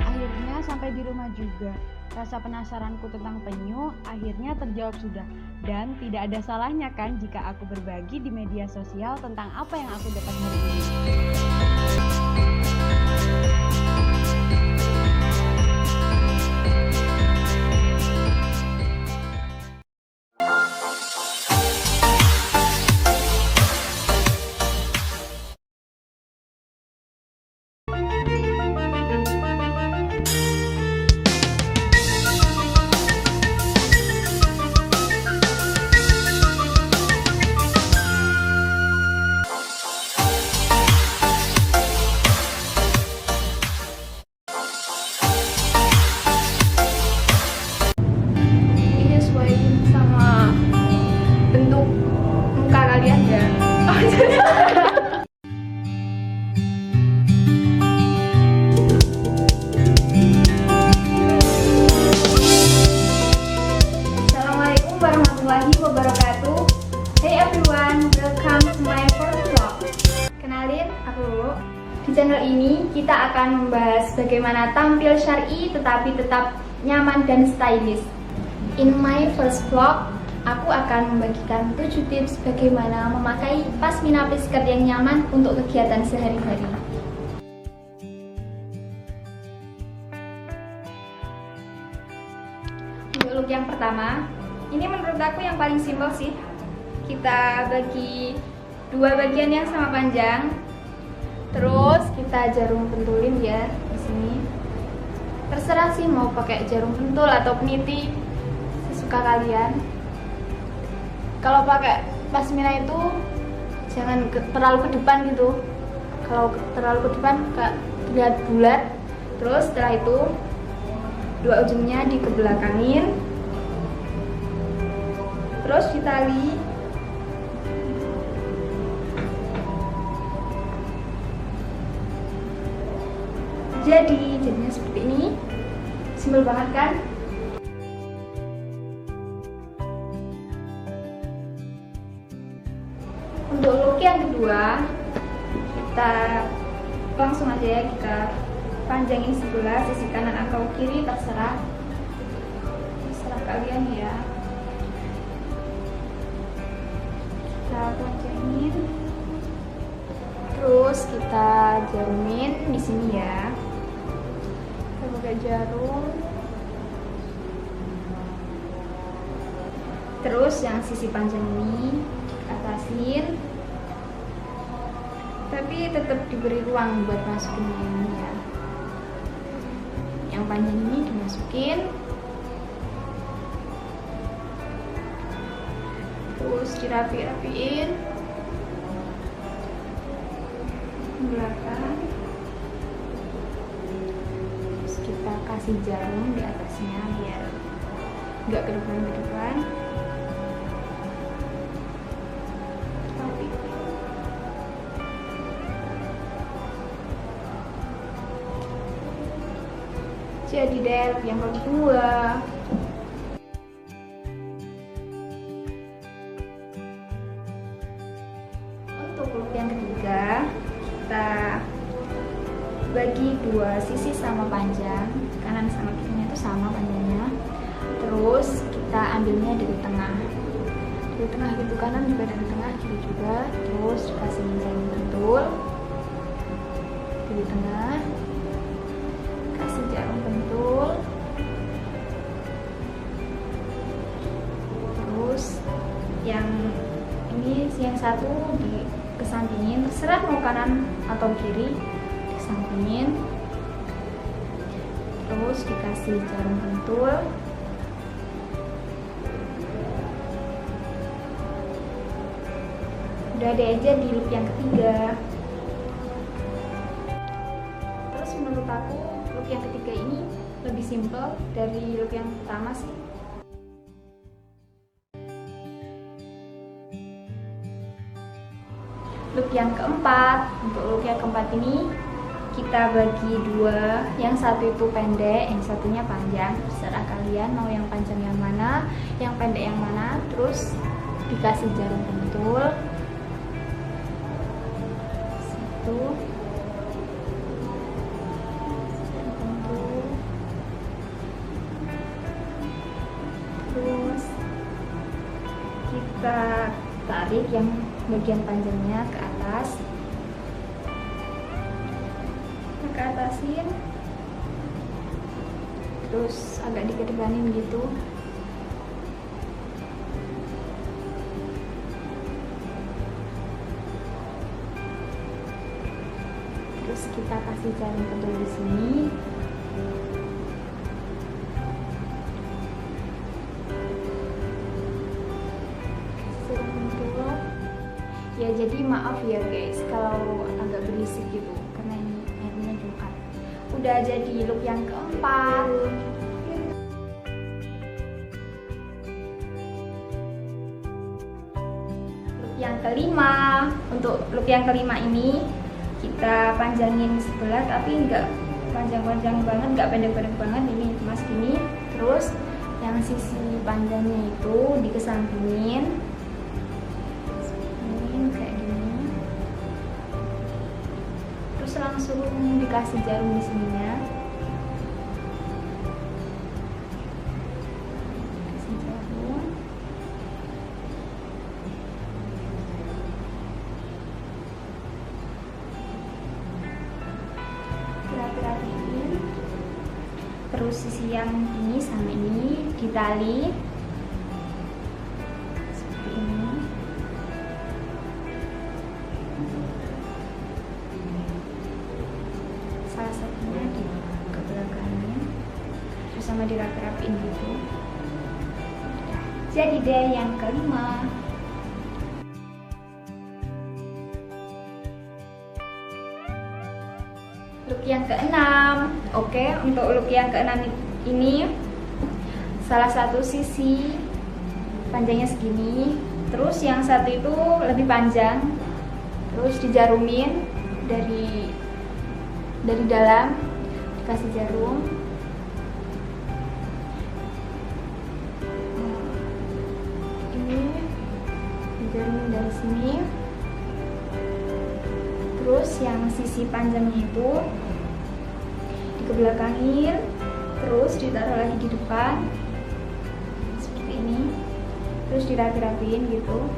Akhirnya sampai di rumah juga. Rasa penasaranku tentang penyu akhirnya terjawab sudah. Dan tidak ada salahnya kan jika aku berbagi di media sosial tentang apa yang aku dapat hari ini. warahmatullahi wabarakatuh. Hey everyone, welcome to my first vlog. Kenalin, aku Lulu. Di channel ini kita akan membahas bagaimana tampil syar'i tetapi tetap nyaman dan stylish. In my first vlog, aku akan membagikan 7 tips bagaimana memakai pasmina skirt yang nyaman untuk kegiatan sehari-hari. Untuk look yang pertama, ini menurut aku yang paling simpel sih. Kita bagi 2 bagian yang sama panjang. Terus kita jarum pentulin ya di sini. Terserah sih mau pakai jarum pentul atau peniti, sesuka kalian. Kalau pakai pasmina itu jangan terlalu ke depan gitu. Kalau terlalu ke depan terlihat bulat. Terus setelah itu 2 ujungnya dikebelakangin. Terus ditali. Jadinya seperti ini. Simpel banget kan? Untuk look yang kedua, kita langsung aja ya, kita panjangin sebelah, sisi kanan atau kiri terserah kalian ya. Kita panjangin, terus kita jarumin di sini ya. Kita pakai jarum. Terus yang sisi panjang ini atasin, tapi tetap diberi ruang buat masukin ini ya. Yang panjang ini dimasukin, terus dirapi-rapiin belakang. Terus kita kasih jarum di atasnya biar nggak ke depan. Jadi deh yang kedua. Untuk look yang ketiga, kita bagi 2 sisi sama panjang, kanan sama kirinya itu sama panjangnya. Terus kita ambilnya dari tengah gitu, kanan juga dari tengah, kiri juga. Terus dikasih jarum pentul dari tengah. Jarum pentul, terus yang ini yang satu dikesampingin, terserah mau kanan atau kiri, dikesampingin. Terus dikasih jarum pentul. Udah ada aja di look yang ketiga. Terus menurut aku look yang ketiga ini lebih simpel dari look yang pertama sih. Look yang keempat, untuk look yang keempat ini kita bagi 2, yang satu itu pendek, yang satunya panjang. Terserah kalian mau yang panjang yang mana, yang pendek yang mana. Terus dikasih jarum pentul. Satu. Terus kita tarik yang bagian panjangnya ke atas, ke atasin, terus agak dikedepanin gitu. Terus kita kasih jarum pentul di sini. Ya jadi maaf ya guys kalau agak berisik gitu karena ini airnya Jumat. Udah jadi look yang keempat. Look yang kelima. Untuk look yang kelima ini kita panjangin sebelah tapi nggak panjang-panjang banget, nggak pendek-pendek banget, ini cuma segini. Terus yang sisi panjangnya itu dikesampingin kayak gini, terus langsung dikasih jarum di sininya. Kasih jarum. Rapi-rapiin. Terus sisi yang ini sama ini ditali seperti ini. Salah satunya di kebelakangnya, terus sama dirapi-rapiin gitu. Jadi deh yang kelima. Look yang keenam. Oke, untuk look yang keenam ini salah satu sisi panjangnya segini, terus yang satu itu lebih panjang, terus dijarumin dari dalam, dikasih jarum. Ini dijarumin dari sini. Terus yang sisi panjangnya itu dikebelakangin, terus ditaruh lagi di depan seperti ini, terus dirapi-rapiin gitu.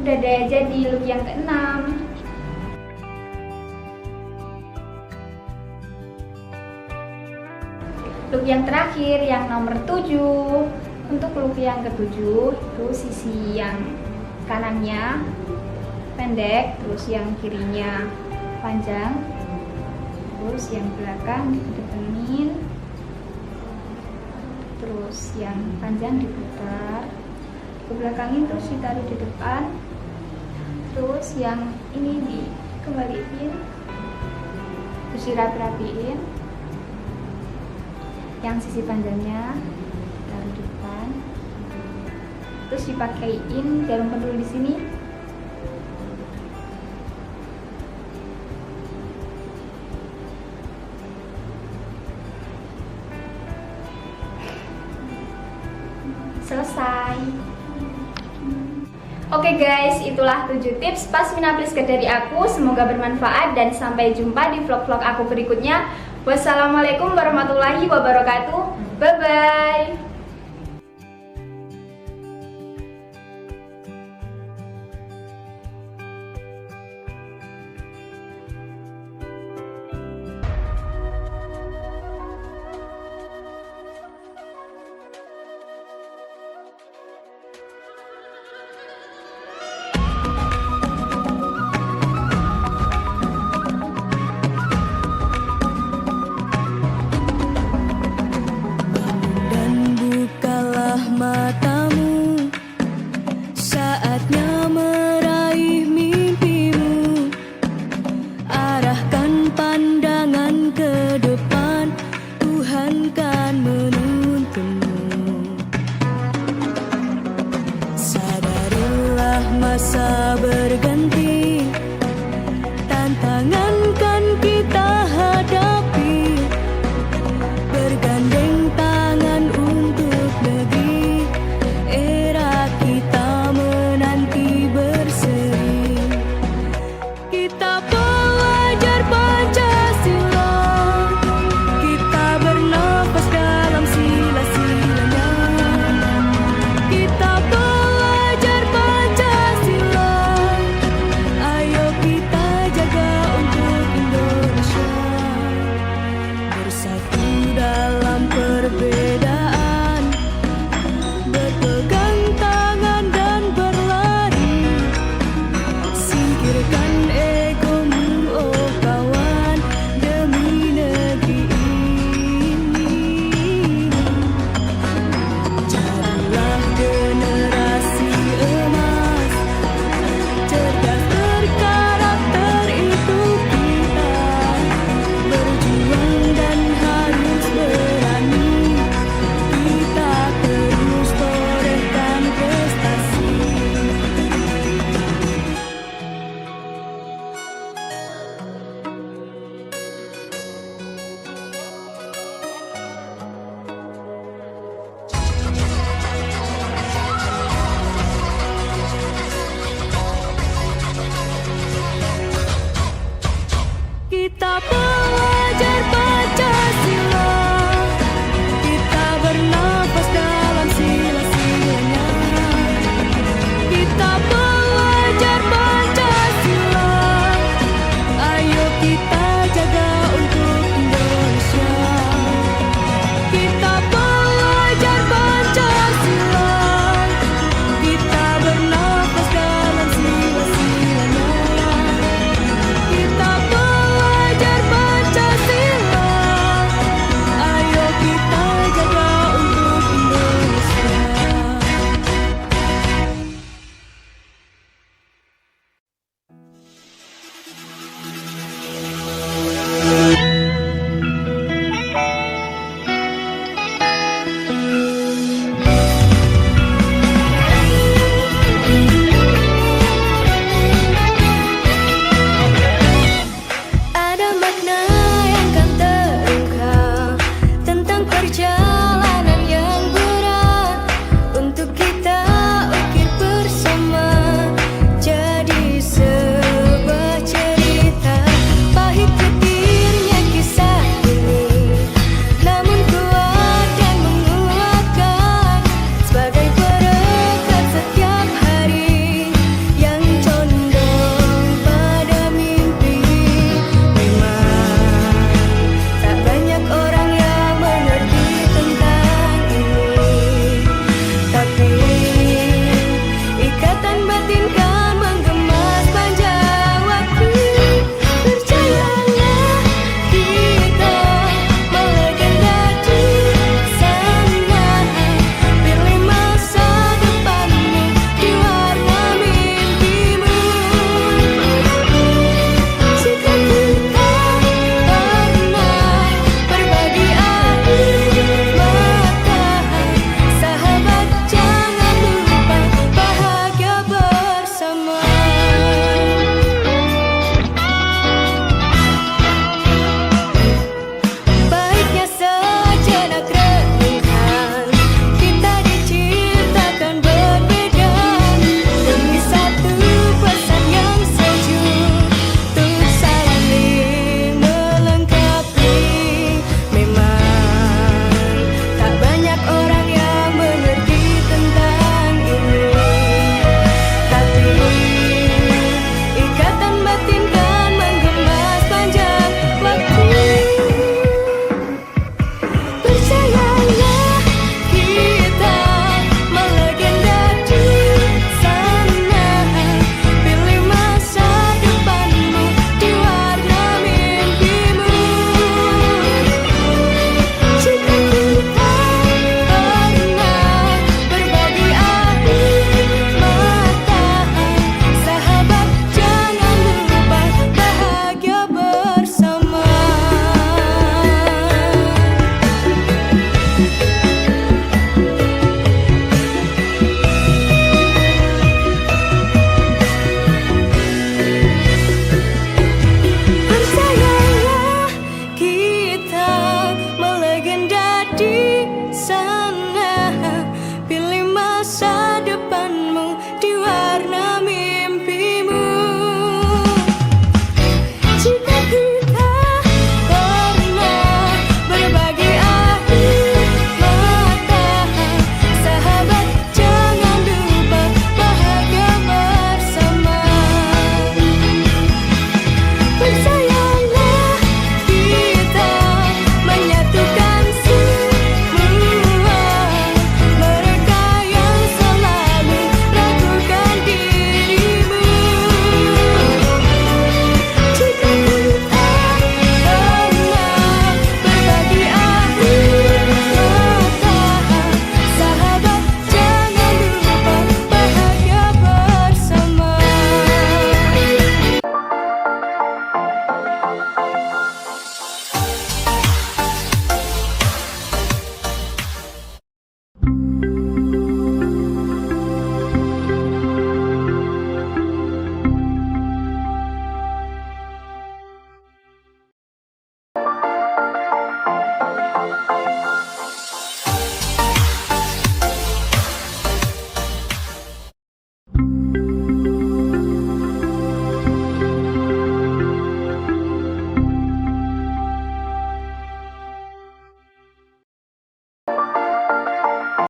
Udah deh, jadi look yang keenam. Look yang terakhir, yang nomor 7. Untuk look yang ketujuh itu sisi yang kanannya pendek, terus yang kirinya panjang, terus yang belakang dikedepanin, terus yang panjang diputar ke belakangin, terus ditaruh di depan, terus yang ini dikembaliin, terus dirapi-rapiin, yang sisi panjangnya taruh di depan, terus dipakein jarum pentul di sini. Selesai. Oke guys, itulah 7 tips pasmina pliska dari aku. Semoga bermanfaat dan sampai jumpa di vlog-vlog aku berikutnya. Wassalamualaikum warahmatullahi wabarakatuh. Bye bye.